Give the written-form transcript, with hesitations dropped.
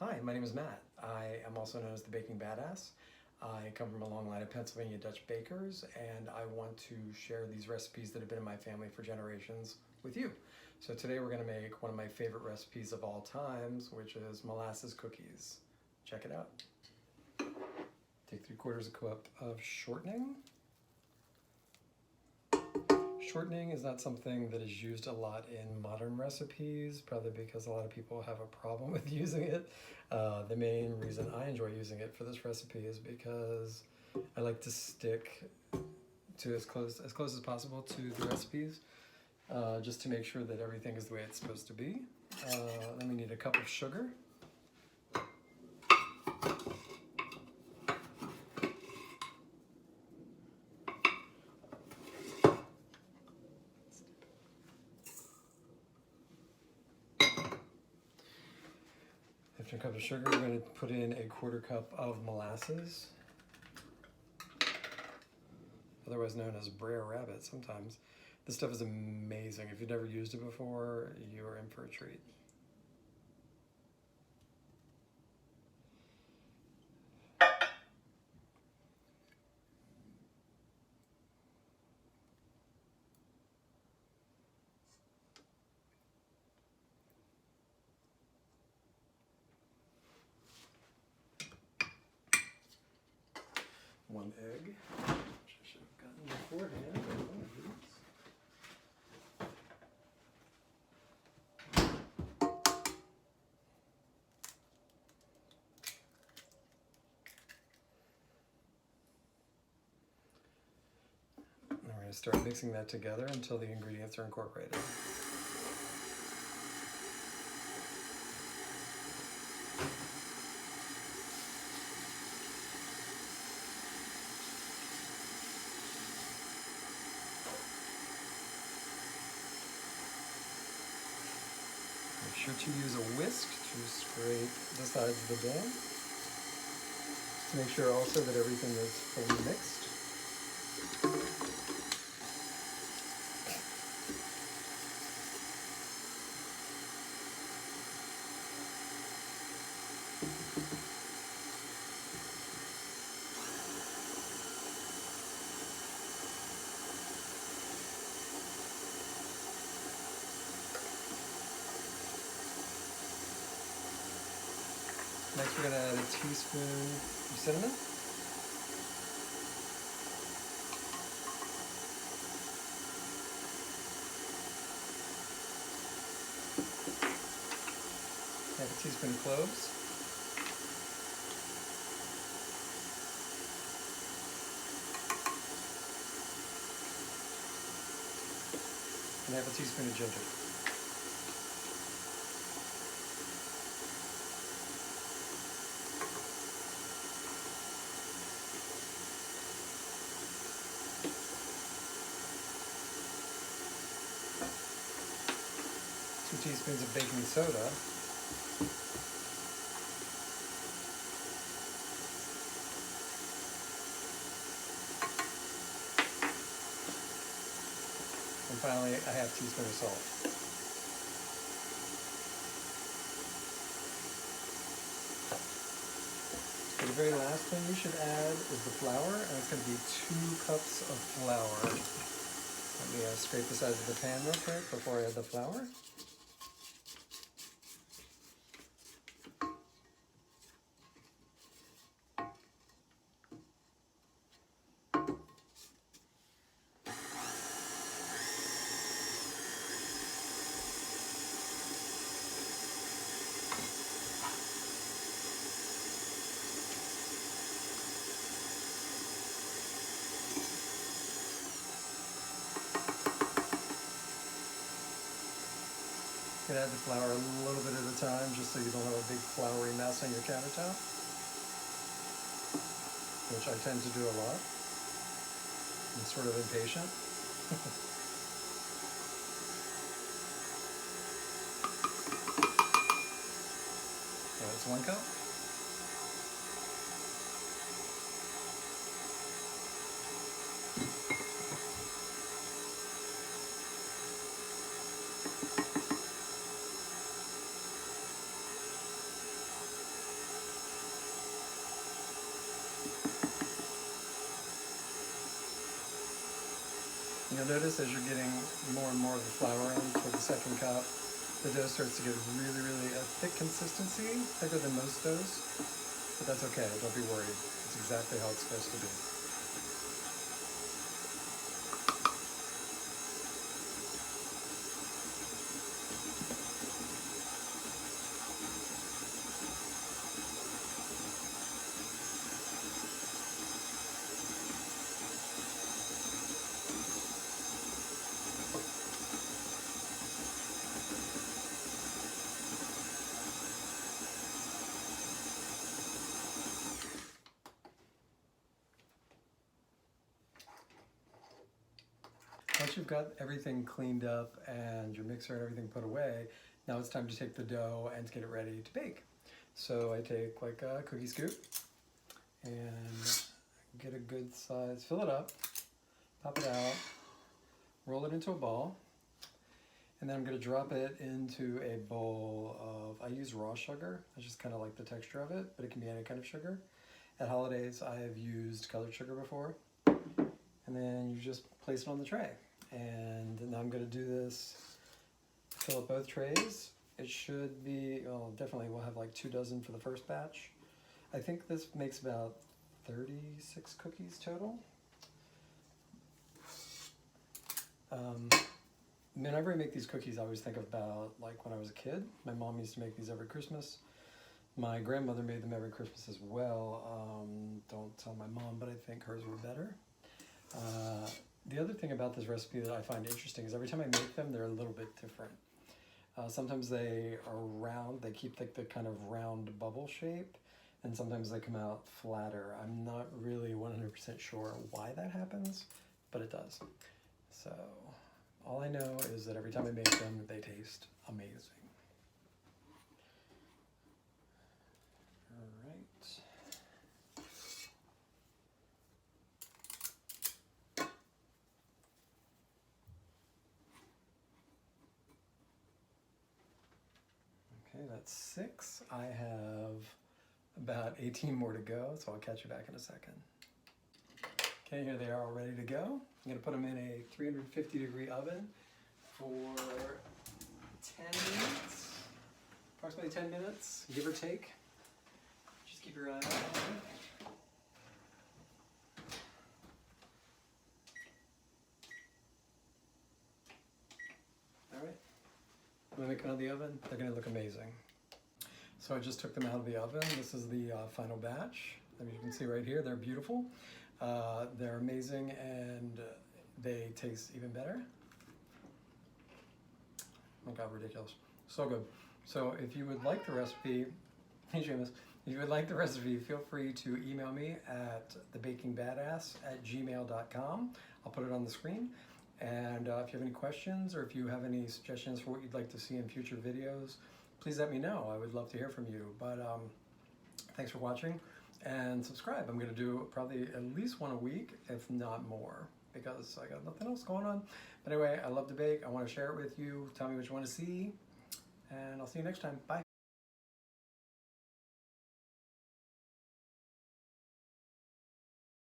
Hi, my name is Matt. I am also known as the Baking Badass. I come from a long line of Pennsylvania Dutch bakers, and I want to share these recipes that have been in my family for generations with you. So today we're going to make one of my favorite recipes of all times, which is molasses cookies. Check it out. Take 3/4 cup of shortening. Shortening is not something that is used a lot in modern recipes, probably because a lot of people have a problem with using it. The main reason I enjoy using it for this recipe is because I like to stick to as close as possible to the recipes, just to make sure that everything is the way it's supposed to be. Then we need a cup of sugar. After a cup of sugar, we're going to put in a 1/4 cup of molasses, otherwise known as Brer Rabbit sometimes. This stuff is amazing. If you've never used it before, you are in for a treat. One egg, which I should have gotten beforehand. And we're going to start mixing that together until the ingredients are incorporated. Make sure to use a whisk to scrape the sides of the dough, to make sure also that everything is fully mixed. Next we're going to add a teaspoon of cinnamon. Half a teaspoon of cloves. And half a teaspoon of ginger. Two teaspoons of baking soda. And finally, a half teaspoon of salt. So the very last thing you should add is the flour, and it's going to be 2 cups of flour. Let me scrape the sides of the pan real quick before I add the flour. You can add the flour a little bit at a time, just so you don't have a big floury mess on your countertop, which I tend to do a lot. I'm sort of impatient. So it's 1 cup. you'll notice as you're getting more and more of the flour in toward the second cup, the dough starts to get really, really a thick consistency, thicker than most doughs, but that's okay, don't be worried. It's exactly how it's supposed to be. Once you've got everything cleaned up and your mixer and everything put away, now it's time to take the dough and to get it ready to bake. So I take like a cookie scoop and get a good size, fill it up, pop it out, roll it into a ball, and then I'm going to drop it into a bowl of, I use raw sugar. I just kind of like the texture of it, but it can be any kind of sugar. At holidays, I have used colored sugar before. And then you just place it on the tray. And now I'm going to do this, fill up both trays. It should be, well, definitely we'll have like 2 dozen for the first batch. I think this makes about 36 cookies total. Whenever I make these cookies, I always think about like when I was a kid. My mom used to make these every Christmas. My grandmother made them every Christmas as well. Don't tell my mom, but I think hers were better. The other thing about this recipe that I find interesting is every time I make them, they're a little bit different. Sometimes they are round, they keep like the kind of round bubble shape, and sometimes they come out flatter. I'm not really 100% sure why that happens, but it does. So all I know is that every time I make them, they taste amazing. All right. Okay, that's 6. I have about 18 more to go, so I'll catch you back in a second. Okay, here they are all ready to go. I'm going to put them in a 350-degree oven for 10 minutes, approximately 10 minutes, give or take. Just keep your eye on it. All right, when they come out of the oven, they're going to look amazing. So I just took them out of the oven. This is the final batch. As you can see right here, they're beautiful. They're amazing and they taste even better. Oh God, ridiculous. So good. So if you would like the recipe, hey Seamus, if you would like the recipe, feel free to email me at thebakingbadass@gmail.com. I'll put it on the screen. And if you have any questions or if you have any suggestions for what you'd like to see in future videos, please let me know. I would love to hear from you. But thanks for watching. And subscribe. I'm going to do probably at least one a week, if not more, because I got nothing else going on. But anyway, I love to bake. I want to share it with you. Tell me what you want to see. And I'll see you next time. Bye.